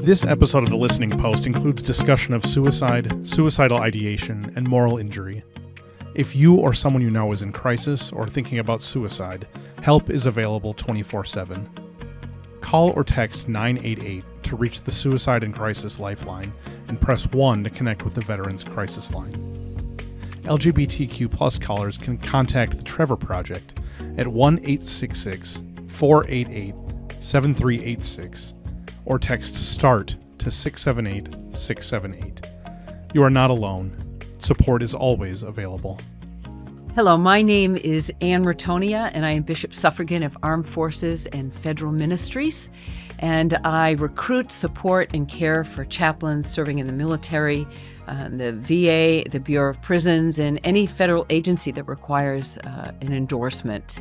This episode of The Listening Post includes discussion of suicide, suicidal ideation, and moral injury. If you or someone you know is in crisis or thinking about suicide, help is available 24/7. Call or text 988 to reach the Suicide and Crisis Lifeline and press 1 to connect with the Veterans Crisis Line. LGBTQ+ callers can contact the Trevor Project at 1-866-488-7386 or text START to 678-678. You are not alone. Support is always available. Hello, my name is Ritonia, and I am Bishop Suffragan of Armed Forces and Federal Ministries. And I recruit, support, and care for chaplains serving in the military, the VA, the Bureau of Prisons, and any federal agency that requires an endorsement.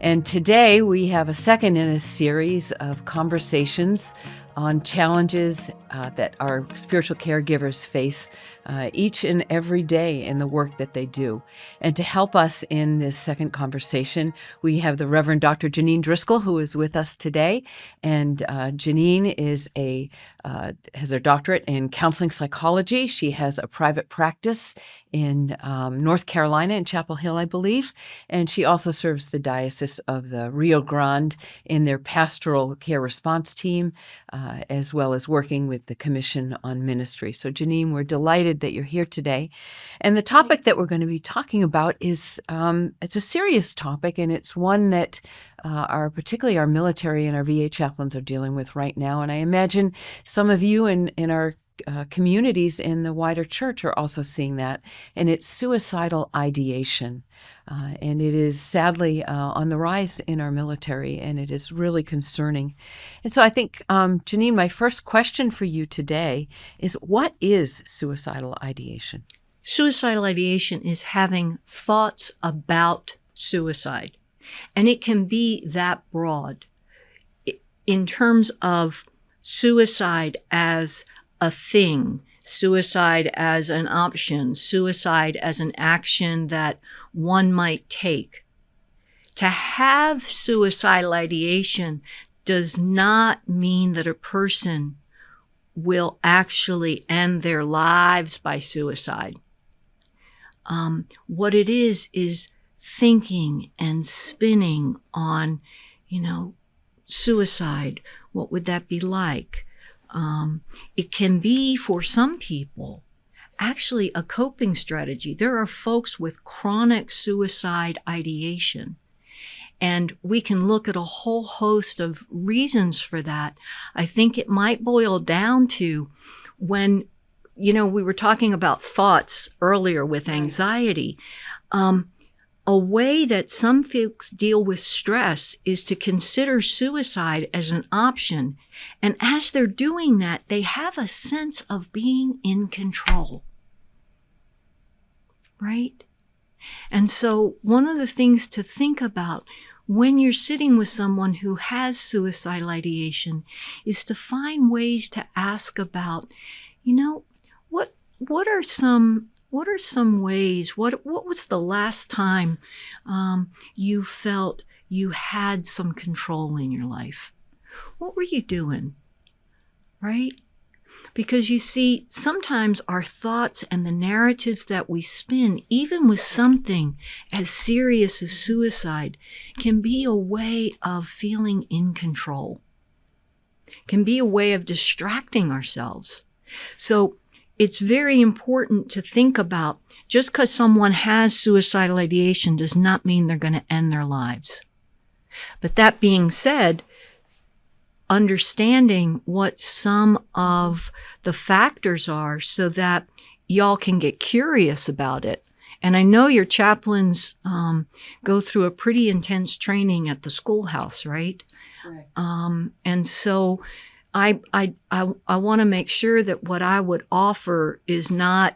And today we have a second in a series of conversations on challenges that our spiritual caregivers face each and every day in the work that they do. And to help us in this second conversation, we have the Reverend Dr. Janine Driscoll, who is with us today. And Janine has her doctorate in counseling psychology. She has a private practice in North Carolina, in Chapel Hill, I believe. And she also serves the Diocese of the Rio Grande in their pastoral care response team, as well as working with the Commission on Ministries. So Janine, we're delighted that you're here today. And the topic that we're going to be talking about is, it's a serious topic, and it's one that particularly our military and our VA chaplains are dealing with right now. And I imagine some of you in our communities in the wider church are also seeing that, and it's suicidal ideation. And it is sadly on the rise in our military, and it is really concerning. And so I think, Janine, my first question for you today is, what is suicidal ideation? Suicidal ideation is having thoughts about suicide, and it can be that broad in terms of suicide as a thing, suicide as an option, suicide as an action that one might take. To have suicidal ideation does not mean that a person will actually end their lives by suicide. What it is thinking and spinning on, suicide. What would that be like? It can be, for some people, actually a coping strategy. There are folks with chronic suicide ideation, and we can look at a whole host of reasons for that. I think it might boil down to when, we were talking about thoughts earlier with anxiety. A way that some folks deal with stress is to consider suicide as an option. And as they're doing that, they have a sense of being in control. Right? And so one of the things to think about when you're sitting with someone who has suicidal ideation is to find ways to ask about, what are some ways, what was the last time you felt you had some control in your life? What were you doing? Right? Because you see, sometimes our thoughts and the narratives that we spin, even with something as serious as suicide, can be a way of feeling in control, can be a way of distracting ourselves. So it's very important to think about, just because someone has suicidal ideation does not mean they're going to end their lives. But that being said, understanding what some of the factors are so that y'all can get curious about it. And I know your chaplains go through a pretty intense training at the schoolhouse, right? Right. And so I want to make sure that what I would offer is not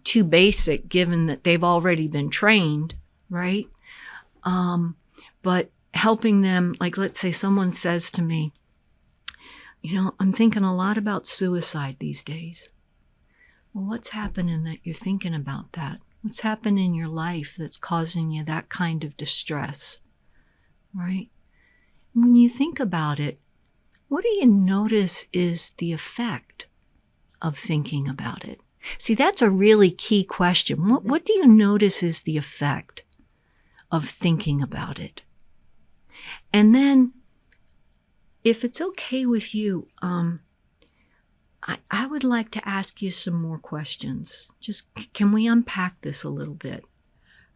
too basic, given that they've already been trained, right? But helping them, like, let's say someone says to me, I'm thinking a lot about suicide these days. Well, what's happening that you're thinking about that? What's happened in your life that's causing you that kind of distress, right? When you think about it, what do you notice is the effect of thinking about it? See, that's a really key question. What do you notice is the effect of thinking about it? And then, if it's okay with you, I would like to ask you some more questions. Just, can we unpack this a little bit?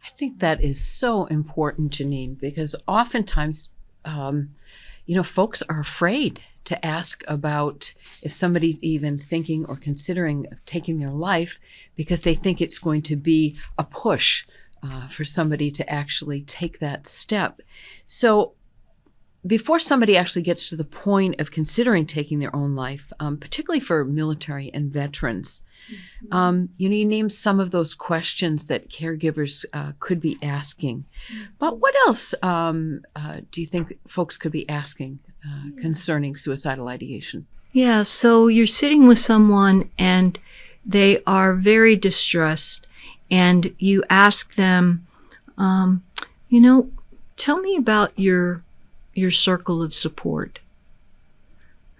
I think that is so important, Janine, because oftentimes, folks are afraid to ask about if somebody's even thinking or considering taking their life, because they think it's going to be a push for somebody to actually take that step. So before somebody actually gets to the point of considering taking their own life, particularly for military and veterans, you name some of those questions that caregivers could be asking. But what else do you think folks could be asking concerning suicidal ideation? Yeah, so you're sitting with someone and they are very distressed, and you ask them, tell me about your circle of support.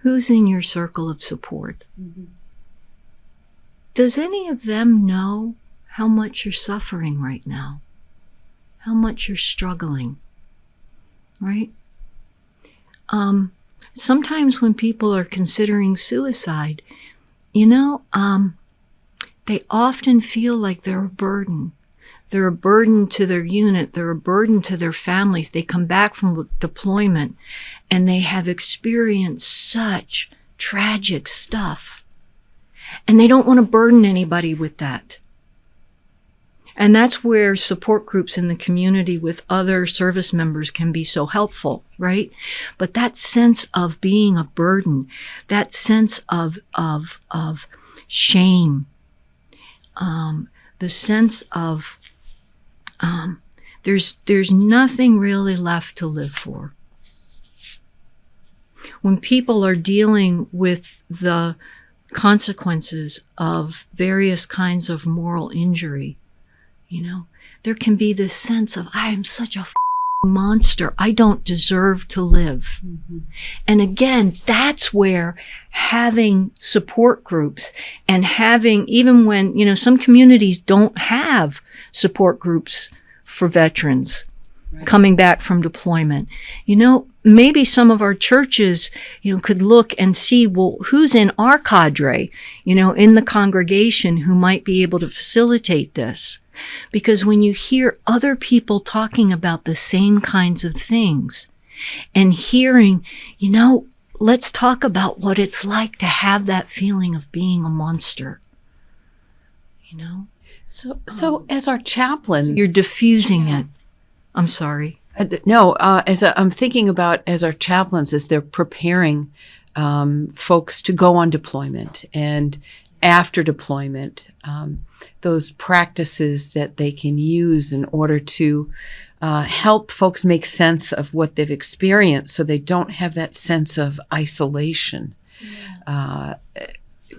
Who's in your circle of support? Mm-hmm. Does any of them know how much you're suffering right now? How much you're struggling? Right? Sometimes when people are considering suicide, they often feel like they're a burden. They're a burden to their unit. They're a burden to their families. They come back from deployment and they have experienced such tragic stuff. And they don't want to burden anybody with that. And that's where support groups in the community with other service members can be so helpful, right? But that sense of being a burden, that sense of shame, the sense of there's nothing really left to live for. When people are dealing with the consequences of various kinds of moral injury, there can be this sense of, I am such a monster. I don't deserve to live. Mm-hmm. And again, that's where having support groups and having, even when, some communities don't have support groups for veterans coming back from deployment. Maybe some of our churches, could look and see, well, who's in our cadre, in the congregation who might be able to facilitate this. Because when you hear other people talking about the same kinds of things and hearing, let's talk about what it's like to have that feeling of being a monster, So as our chaplains, you're diffusing it. I'm sorry. I'm thinking about as our chaplains, as they're preparing folks to go on deployment and after deployment, those practices that they can use in order to help folks make sense of what they've experienced so they don't have that sense of isolation. Yeah.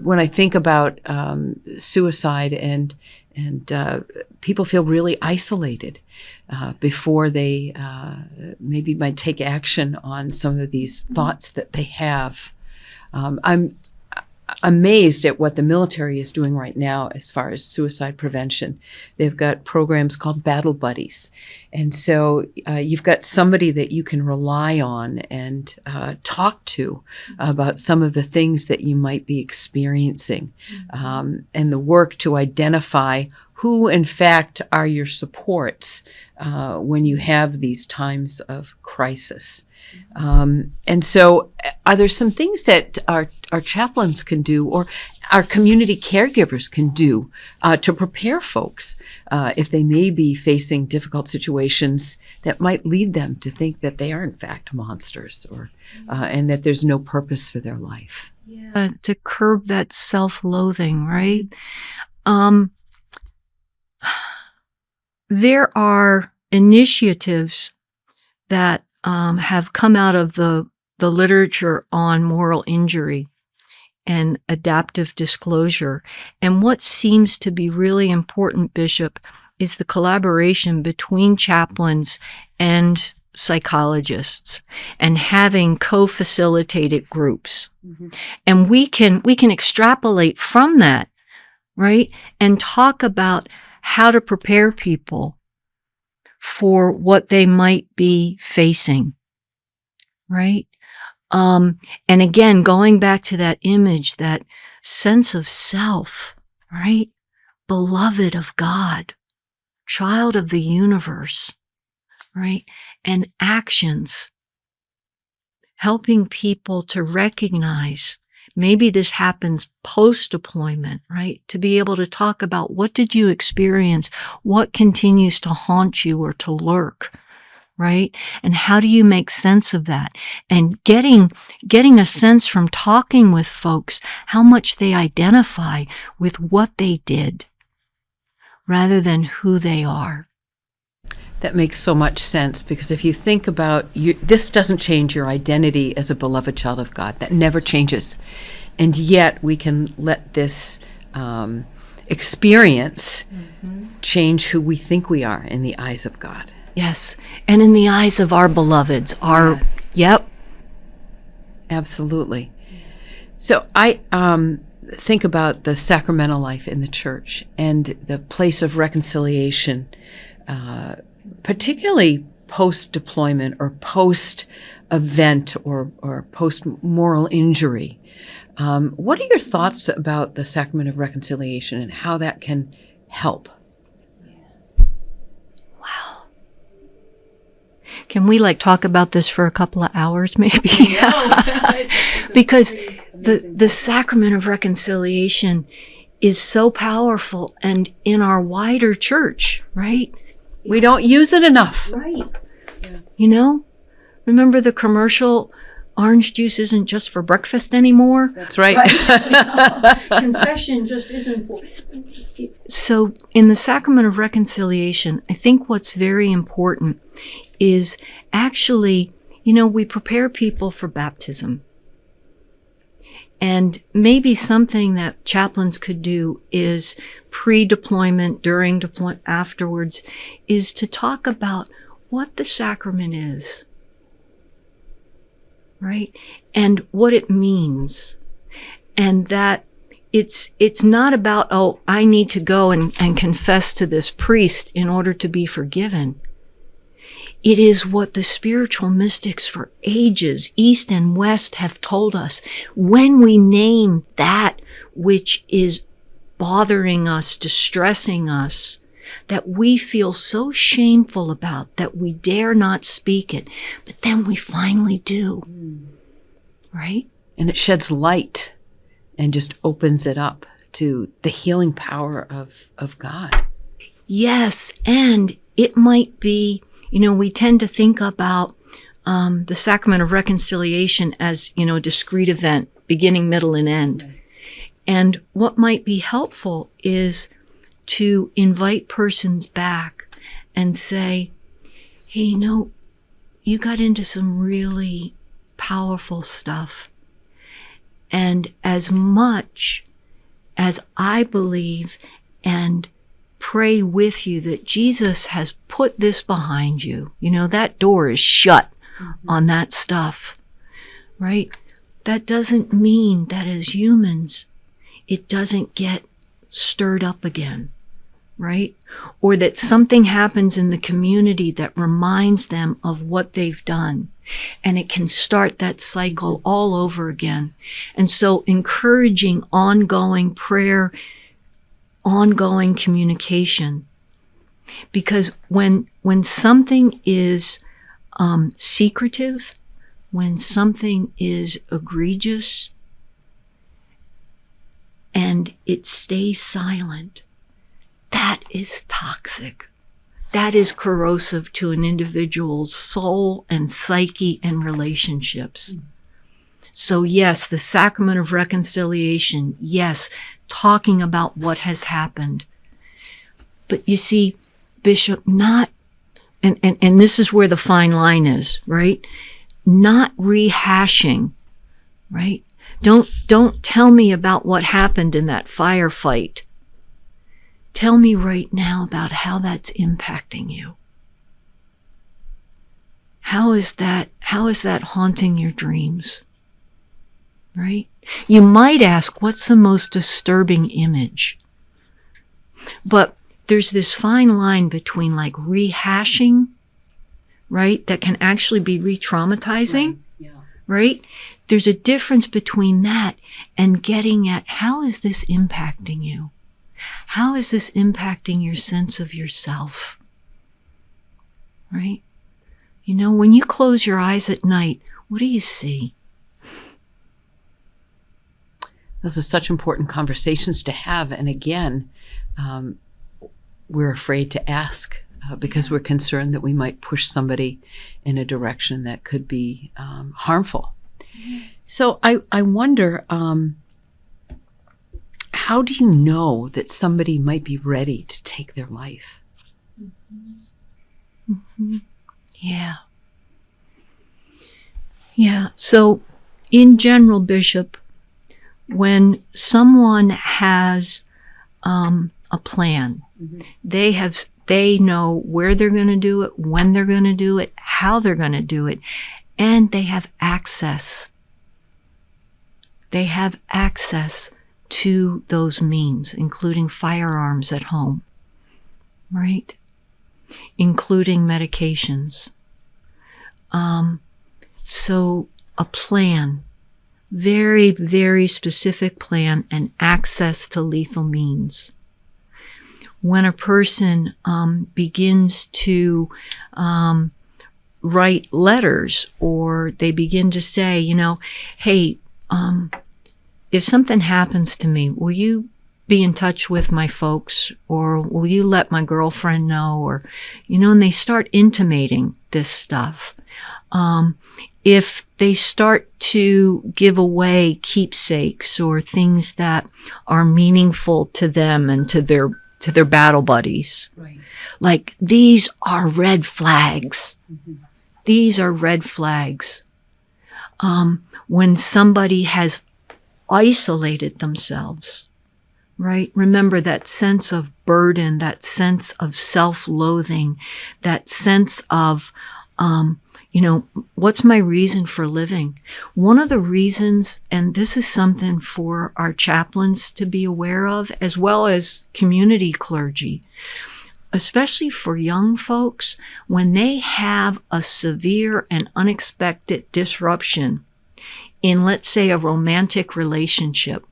When I think about suicide and people feel really isolated before they maybe might take action on some of these thoughts that they have. I'm amazed at what the military is doing right now as far as suicide prevention. They've got programs called battle buddies. And so you've got somebody that you can rely on and talk to about some of the things that you might be experiencing, and the work to identify who, in fact, are your supports when you have these times of crisis. And so are there some things that our chaplains can do or our community caregivers can do to prepare folks if they may be facing difficult situations that might lead them to think that they are, in fact, monsters or and that there's no purpose for their life? Yeah, to curb that self-loathing, right? There are initiatives that have come out of the literature on moral injury and adaptive disclosure. And what seems to be really important, Bishop, is the collaboration between chaplains and psychologists and having co-facilitated groups. And we can extrapolate from that, right? And talk about how to prepare people for what they might be facing, right? And again, going back to that image, that sense of self, right? Beloved of God, child of the universe, right? And actions, helping people to recognize, maybe this happens post-deployment, right? To be able to talk about, what did you experience? What continues to haunt you or to lurk, right? And how do you make sense of that? And getting a sense from talking with folks how much they identify with what they did rather than who they are. That makes so much sense, because if you think about this doesn't change your identity as a beloved child of God. That never changes. And yet we can let this experience change who we think we are in the eyes of God. Yes. And in the eyes of our beloveds, Yes. Yep. Absolutely. So I think about the sacramental life in the church and the place of reconciliation, particularly post-deployment or post-event or post-moral injury. What are your thoughts about the sacrament of reconciliation and how that can help? Wow. Can we talk about this for a couple of hours maybe? Because the sacrament of reconciliation is so powerful, and in our wider church, right? We don't use it enough. Right. Yeah. Remember the commercial, orange juice isn't just for breakfast anymore? That's right. Confession just isn't for... So in the sacrament of reconciliation, I think what's very important is actually, we prepare people for baptism. And maybe something that chaplains could do is pre-deployment, during deployment, afterwards, is to talk about what the sacrament is, right? And what it means. And that it's not about, oh, I need to go and confess to this priest in order to be forgiven. It is what the spiritual mystics for ages, East and West, have told us. When we name that which is bothering us, distressing us, that we feel so shameful about that we dare not speak it, but then we finally do. Right? And it sheds light and just opens it up to the healing power of God. Yes, and it might be, we tend to think about the sacrament of reconciliation as, a discrete event, beginning, middle, and end. Right. And what might be helpful is to invite persons back and say, hey, you got into some really powerful stuff. And as much as I believe and pray with you that Jesus has put this behind you, that door is shut on that stuff, right? That doesn't mean that as humans, it doesn't get stirred up again, right? Or that something happens in the community that reminds them of what they've done. And it can start that cycle all over again. And so encouraging ongoing prayer, ongoing communication. Because when something is secretive, when something is egregious, and it stays silent, that is toxic. That is corrosive to an individual's soul and psyche and relationships. So yes, the sacrament of reconciliation, yes, talking about what has happened. But you see, Bishop, not, and this is where the fine line is, right? Not rehashing, right? Don't tell me about what happened in that firefight. Tell me right now about how that's impacting you. How is that haunting your dreams? Right? You might ask, what's the most disturbing image? But there's this fine line between like rehashing, right? That can actually be re-traumatizing, Right. Yeah. right? There's a difference between that and getting at, how is this impacting you? How is this impacting your sense of yourself? Right? You know, when you close your eyes at night, what do you see? Those are such important conversations to have. And again, we're afraid to ask because we're concerned that we might push somebody in a direction that could be harmful. So I wonder, how do you know that somebody might be ready to take their life? Mm-hmm. Yeah. Yeah. So in general, Bishop, when someone has a plan, they know where they're going to do it, when they're going to do it, how they're going to do it, and they have access. They have access to those means, including firearms at home, right? Including medications. So a plan, very, very specific plan, and access to lethal means. When a person begins to write letters, or they begin to say, you know, hey, if something happens to me, will you be in touch with my folks, or will you let my girlfriend know, or, you know, and they start intimating this stuff. If they start to give away keepsakes or things that are meaningful to them and to their battle buddies, Right. like, these are red flags. Mm-hmm. These are red flags. When somebody has isolated themselves, right? Remember that sense of burden, that sense of self-loathing, that sense of, you know, what's my reason for living? One of the reasons, and this is something for our chaplains to be aware of, as well as community clergy, especially for young folks, when they have a severe and unexpected disruption in, let's say, a romantic relationship,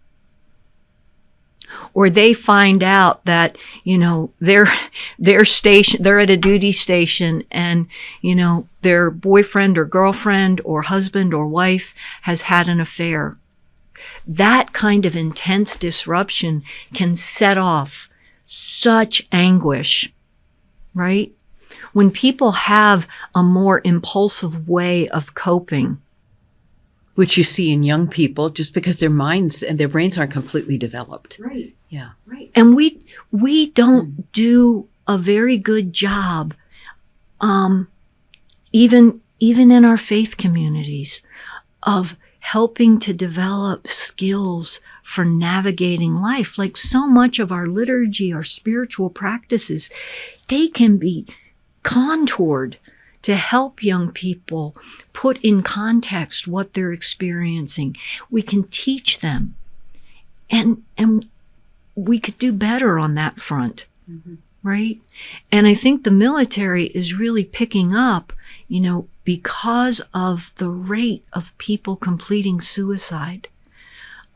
or they find out that, you know, they're at a duty station, and, you know, their boyfriend or girlfriend or husband or wife has had an affair. That kind of intense disruption can set off such anguish, right? When people have a more impulsive way of coping, Which you see in young people, just because their minds and their brains aren't completely developed. right? Yeah. Right. And we don't do a very good job, even in our faith communities, of helping to develop skills for navigating life. Like, so much of our liturgy, our spiritual practices, they can be contoured to help young people put in context what they're experiencing. We can teach them, and we could do better on that front, right? And I think the military is really picking up, you know, because of the rate of people completing suicide.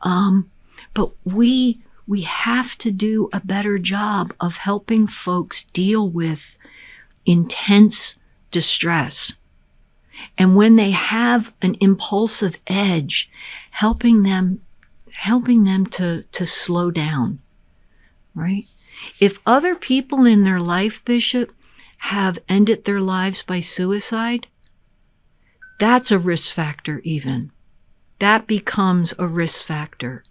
But we have to do a better job of helping folks deal with intense distress. And when they have an impulsive edge, helping them to slow down, right? If other people in their life, Bishop, have ended their lives by suicide, that's a risk factor even. That becomes a risk factor.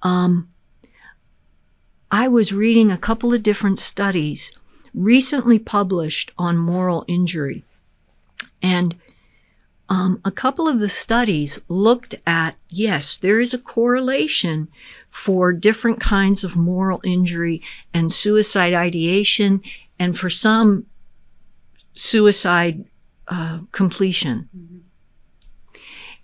I was reading a couple of different studies recently published on moral injury. And a couple of the studies looked at, yes, there is a correlation for different kinds of moral injury and suicide ideation, and for some suicide completion.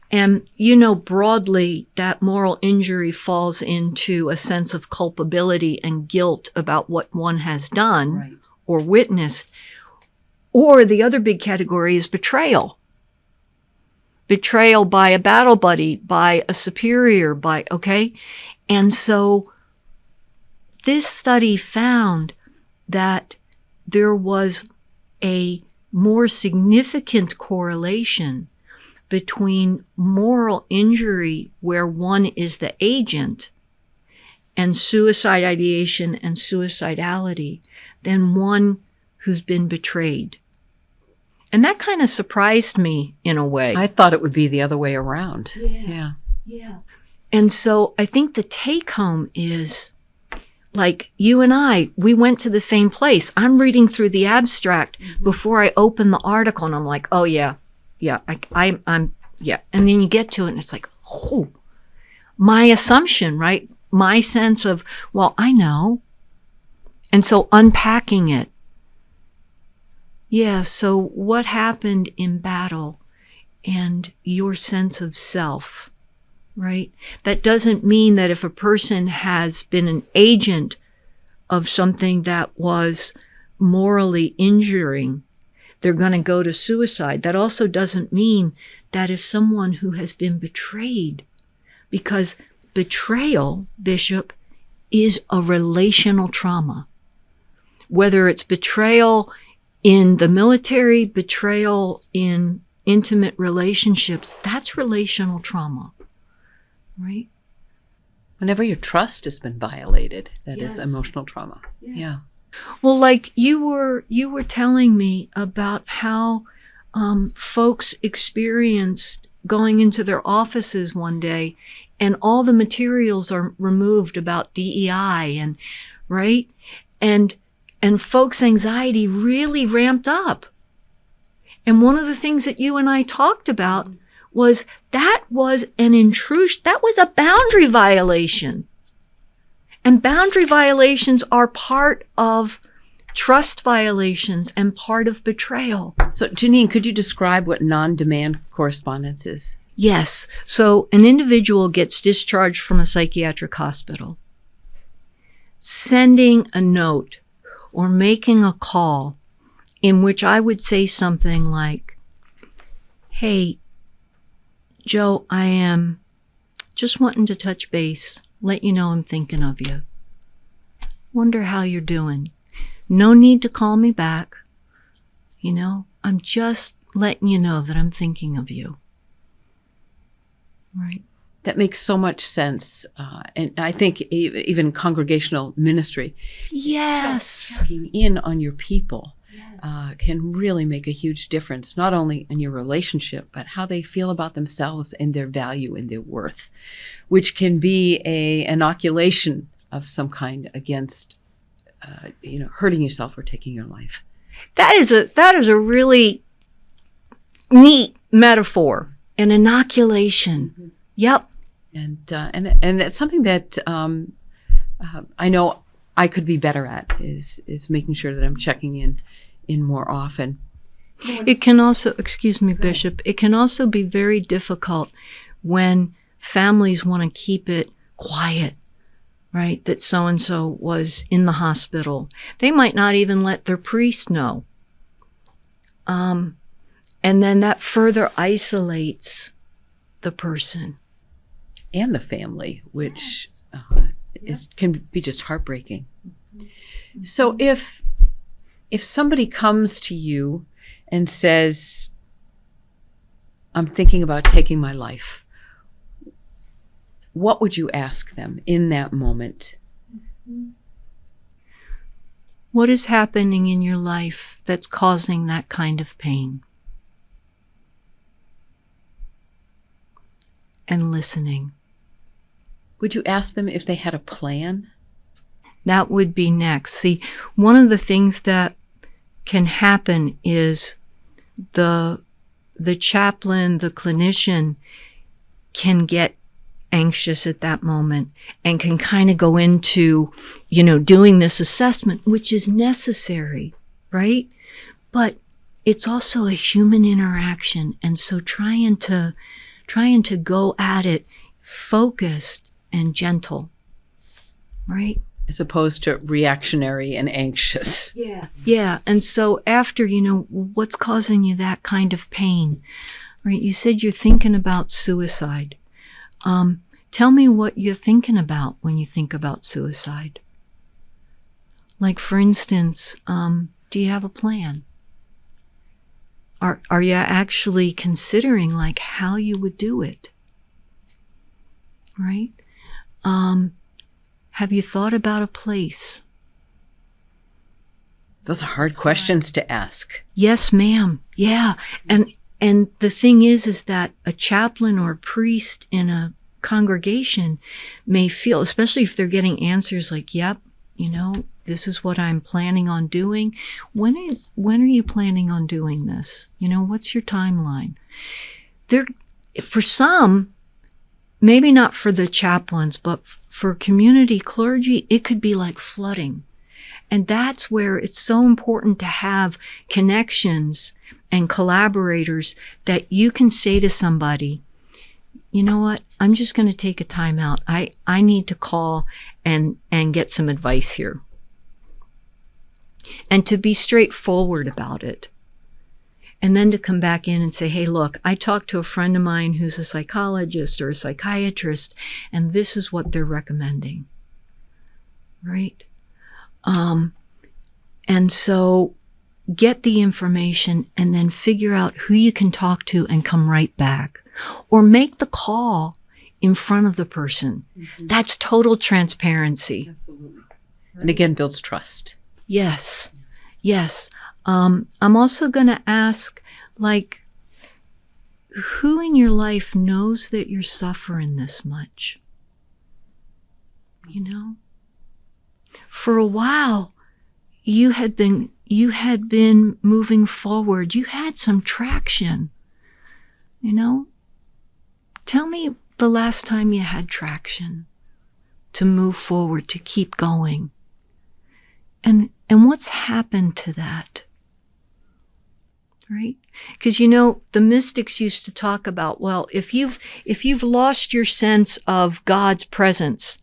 And, you know, broadly, that moral injury falls into a sense of culpability and guilt about what one has done or witnessed. Or the other big category is betrayal. Betrayal by a battle buddy, by a superior, okay? And so this study found that there was a more significant correlation between moral injury, where one is the agent, and suicide ideation and suicidality than one who's been betrayed. And that kind of surprised me in a way. I thought it would be the other way around. Yeah. And so I think the take home is, like, you and I, we went to the same place. I'm reading through the abstract before I open the article, and I'm like, oh yeah, I'm. And then you get to it, and it's like, oh, my assumption, right? My sense of, well, I know. And so unpacking it. Yeah, so what happened in battle and your sense of self, right? That doesn't mean that if a person has been an agent of something that was morally injuring, they're going to go to suicide. That also doesn't mean that if someone who has been betrayed, because betrayal, Bishop, is a relational trauma. Whether it's betrayal in the military, betrayal in intimate relationships, that's relational trauma, right? Whenever your trust has been violated, that is emotional trauma. Yeah. Well, like you were telling me about how folks experienced going into their offices one day and all the materials are removed about DEI and, right? And folks' anxiety really ramped up. And one of the things that you and I talked about was that was an intrusion, that was a boundary violation. And boundary violations are part of trust violations and part of betrayal. So, Janine, could you describe what non-demand correspondence is? Yes. So an individual gets discharged from a psychiatric hospital. Sending a note or making a call in which I would say something like, hey, Joe, I am just wanting to touch base, let you know I'm thinking of you. Wonder how you're doing. No need to call me back. You know, I'm just letting you know that I'm thinking of you. Right. That makes so much sense. And I think even congregational ministry, yes, checking in on your people can really make a huge difference, not only in your relationship, but how they feel about themselves and their value and their worth, which can be a inoculation of some kind against, hurting yourself or taking your life. That is a really neat metaphor. An inoculation. Mm-hmm. Yep. And that's something that I know I could be better at is making sure that I'm checking in more often. It can also, excuse me, Bishop, it can also be very difficult when families want to keep it quiet, right? That so-and-so was in the hospital. They might not even let their priest know. And then that further isolates the person. And the family, which can be just heartbreaking. Mm-hmm. So if somebody comes to you and says, I'm thinking about taking my life, what would you ask them in that moment? What is happening in your life that's causing that kind of pain? And listening. Would you ask them if they had a plan? That would be next. See, one of the things that can happen is the chaplain, the clinician, can get anxious at that moment and can kind of go into, doing this assessment, which is necessary, right? But it's also a human interaction. And so trying to go at it focused and gentle, right? As opposed to reactionary and anxious. Yeah. Yeah. And so after, what's causing you that kind of pain, right? You said you're thinking about suicide. Tell me what you're thinking about when you think about suicide. Like, for instance, do you have a plan? Are you actually considering like how you would do it? Right? Have you thought about a place? Those are hard questions to ask. Yes, ma'am. Yeah. And the thing is that a chaplain or a priest in a congregation may feel, especially if they're getting answers like, yep, this is what I'm planning on doing. When are you planning on doing this? What's your timeline? For some, maybe not for the chaplains, but for community clergy, it could be like flooding. And that's where it's so important to have connections and collaborators that you can say to somebody, you know what, I'm just going to take a time out. I need to call and get some advice here. And to be straightforward about it. And then to come back in and say, hey, look, I talked to a friend of mine who's a psychologist or a psychiatrist, and this is what they're recommending. Right? And so get the information and then figure out who you can talk to and come right back. Or make the call in front of the person. Mm-hmm. That's total transparency. Absolutely. Right. And again, builds trust. Yes. Yes. I'm also going to ask, like, who in your life knows that you're suffering this much? For a while, you had been moving forward. You had some traction. Tell me the last time you had traction to move forward, to keep going. And what's happened to that? Right? Because, the mystics used to talk about, well, if you've lost your sense of God's presence,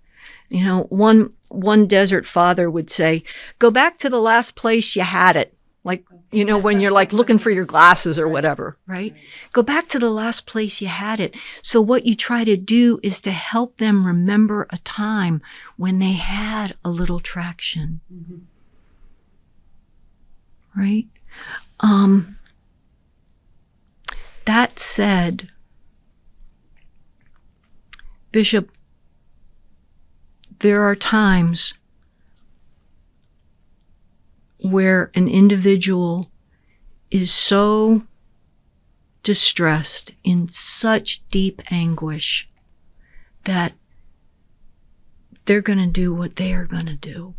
one desert father would say, go back to the last place you had it. Like, when you're like looking for your glasses or whatever, right? Go back to the last place you had it. So what you try to do is to help them remember a time when they had a little traction. Mm-hmm. Right? That said, Bishop, there are times where an individual is so distressed, in such deep anguish, that they're going to do what they are going to do.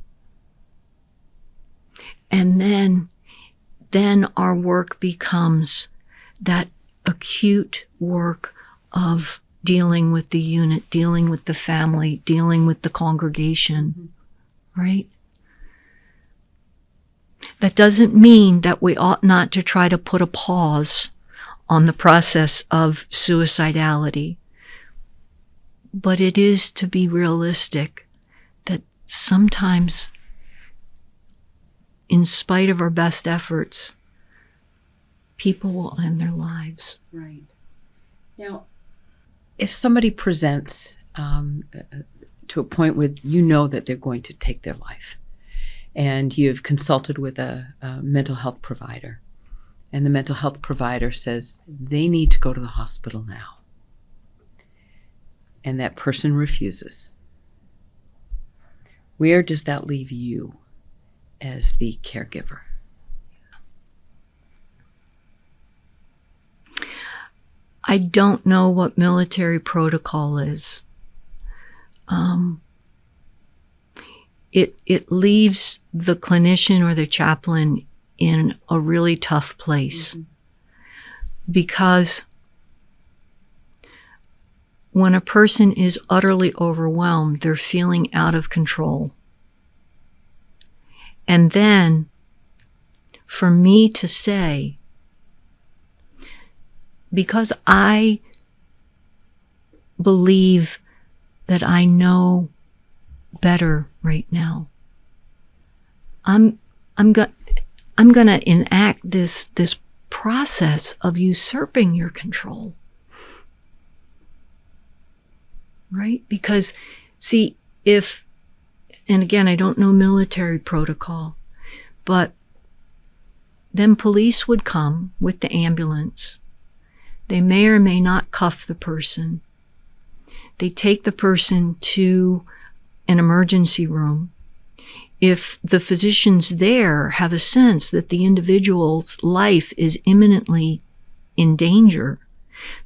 And then our work becomes that acute work of dealing with the unit, dealing with the family, dealing with the congregation, right? That doesn't mean that we ought not to try to put a pause on the process of suicidality. But it is to be realistic that sometimes, in spite of our best efforts, people will end their lives. Right. Now, if somebody presents to a point where that they're going to take their life, and you've consulted with a mental health provider, and the mental health provider says they need to go to the hospital now, and that person refuses, where does that leave you as the caregiver? I don't know what military protocol is. It leaves the clinician or the chaplain in a really tough place. Mm-hmm. Because when a person is utterly overwhelmed, they're feeling out of control. And then for me to say, because I believe that I know better right now, I'm going to enact this process of usurping your control. Right? Because, see, and again, I don't know military protocol, but then police would come with the ambulance. They may or may not cuff the person. They take the person to an emergency room. If the physicians there have a sense that the individual's life is imminently in danger,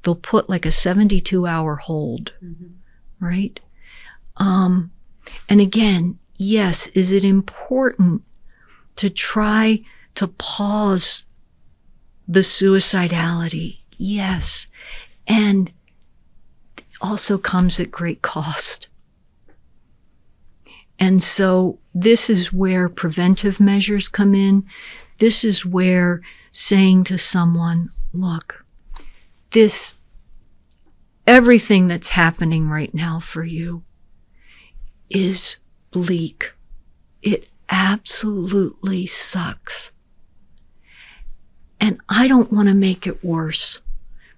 they'll put like a 72-hour hold, right? And again, yes, is it important to try to pause the suicidality? Yes. And also comes at great cost. And so this is where preventive measures come in. This is where saying to someone, look, everything that's happening right now for you is bleak. It absolutely sucks. And I don't want to make it worse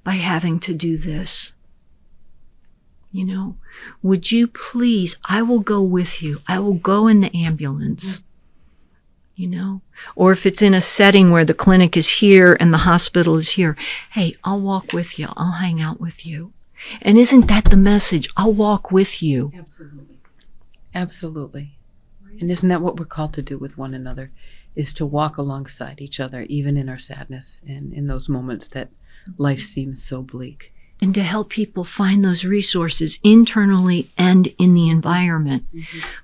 by having to do this. You know, would you please, I will go with you. I will go in the ambulance, you know, or if it's in a setting where the clinic is here and the hospital is here, hey, I'll walk with you. I'll hang out with you. And isn't that the message? I'll walk with you. Absolutely. Absolutely. And isn't that what we're called to do with one another, is to walk alongside each other, even in our sadness and in those moments that life seems so bleak. And to help people find those resources internally and in the environment.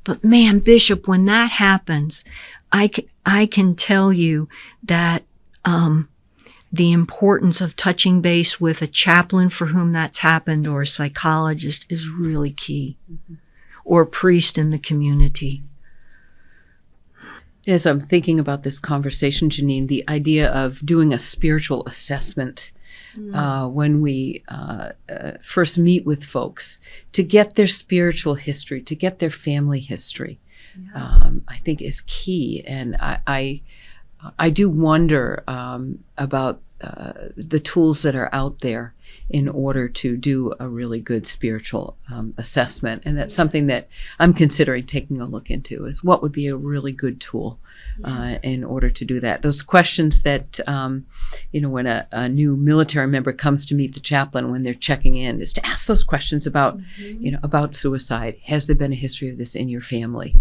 But man, Bishop, when that happens, I can tell you that the importance of touching base with a chaplain for whom that's happened, or a psychologist, is really key, or a priest in the community. As I'm thinking about this conversation, Janine, the idea of doing a spiritual assessment when we first meet with folks, to get their spiritual history, to get their family history, I think is key. And I do wonder about the tools that are out there in order to do a really good spiritual assessment. And that's something that I'm considering taking a look into, is what would be a really good tool in order to do that. Those questions that, when a new military member comes to meet the chaplain when they're checking in, is to ask those questions about, about suicide. Has there been a history of this in your family?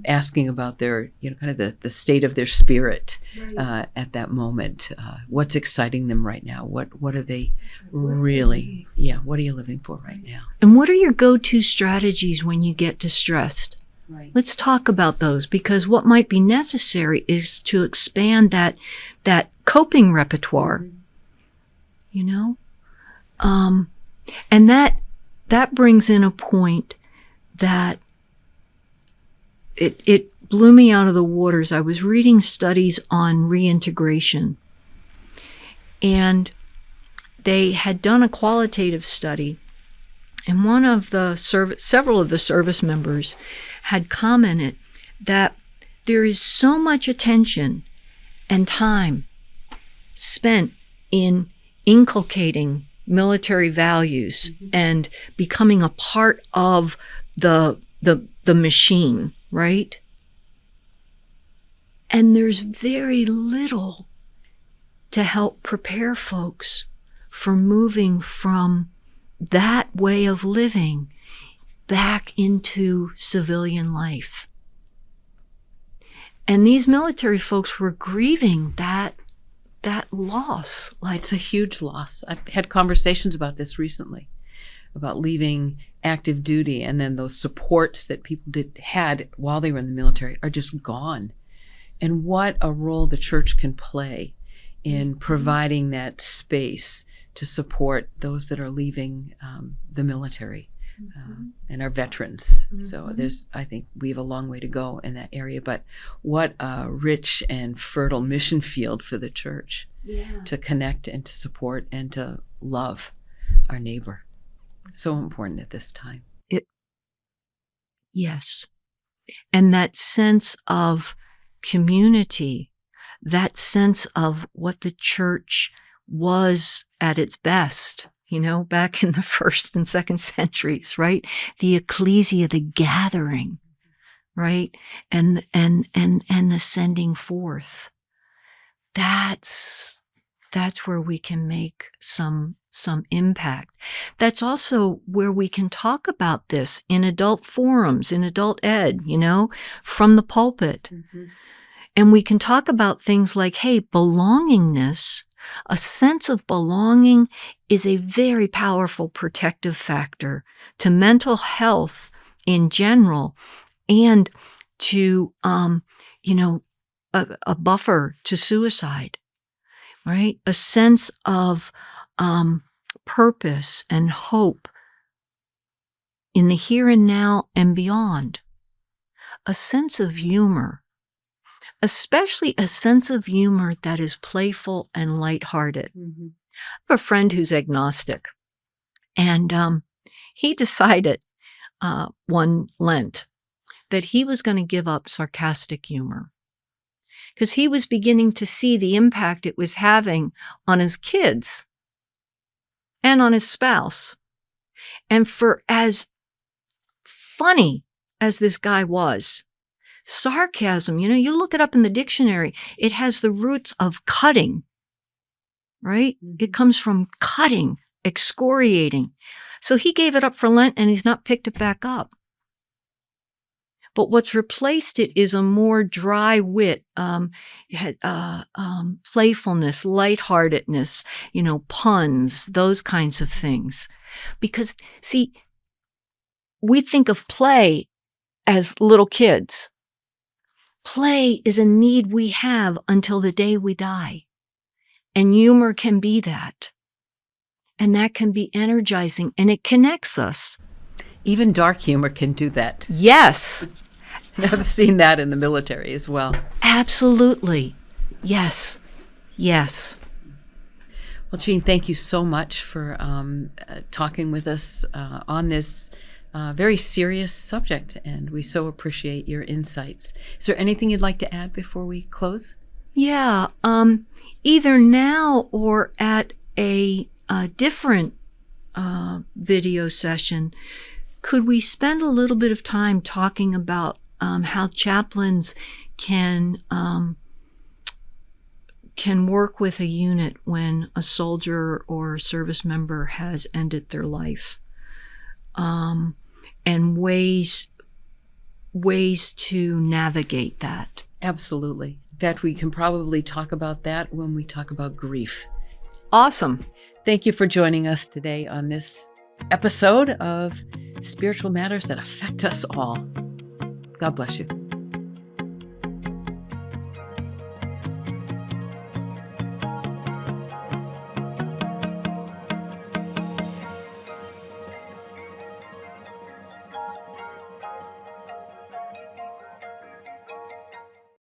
Asking about their, kind of the state of their spirit at that moment. What's exciting them right now? What are they really, what are you living for right now? And what are your go-to strategies when you get distressed? Right. Let's talk about those, because what might be necessary is to expand that coping repertoire, and that brings in a point that it blew me out of the waters. I was reading studies on reintegration, and they had done a qualitative study, and several of the service members had commented that there is so much attention and time spent in inculcating military values and becoming a part of the machine, right? And there's very little to help prepare folks for moving from that way of living back into civilian life. And these military folks were grieving that loss. It's a huge loss. I've had conversations about this recently, about leaving active duty, and then those supports that people had while they were in the military are just gone. And what a role the church can play in providing that space to support those that are leaving the military. And our veterans. So I think we have a long way to go in that area, but what a rich and fertile mission field for the church. to connect and to support and to love our neighbor. So important at this time. Yes. And that sense of community, that sense of what the church was at its best, back in the 1st and 2nd centuries, right? The ecclesia, the gathering, right? And the sending forth. That's where we can make some impact. That's also where we can talk about this in adult forums, in adult ed, from the pulpit. Mm-hmm. And we can talk about things like, hey, belongingness, a sense of belonging is a very powerful protective factor to mental health in general and to, a buffer to suicide, right? A sense of purpose and hope in the here and now and beyond. A sense of humor, especially a sense of humor that is playful and lighthearted. Mm-hmm. I have a friend who's agnostic, and he decided one Lent that he was going to give up sarcastic humor because he was beginning to see the impact it was having on his kids and on his spouse. And for as funny as this guy was, sarcasm, you look it up in the dictionary, it has the roots of cutting, right? Mm-hmm. It comes from cutting, excoriating. So he gave it up for Lent and he's not picked it back up. But what's replaced it is a more dry wit, playfulness, lightheartedness, puns, those kinds of things. Because, see, we think of play as little kids. Play is a need we have until the day we die. And humor can be that. And that can be energizing, and it connects us. Even dark humor can do that. Yes. I've seen that in the military as well. Absolutely. Yes. Yes. Well, Jean, thank you so much for talking with us on this very serious subject, and we so appreciate your insights. Is there anything you'd like to add before we close? Yeah. Either now or at a different video session, could we spend a little bit of time talking about how chaplains can work with a unit when a soldier or a service member has ended their life, and ways to navigate that? Absolutely. In fact, we can probably talk about that when we talk about grief. Awesome. Thank you for joining us today on this episode of Spiritual Matters That Affect Us All. God bless you.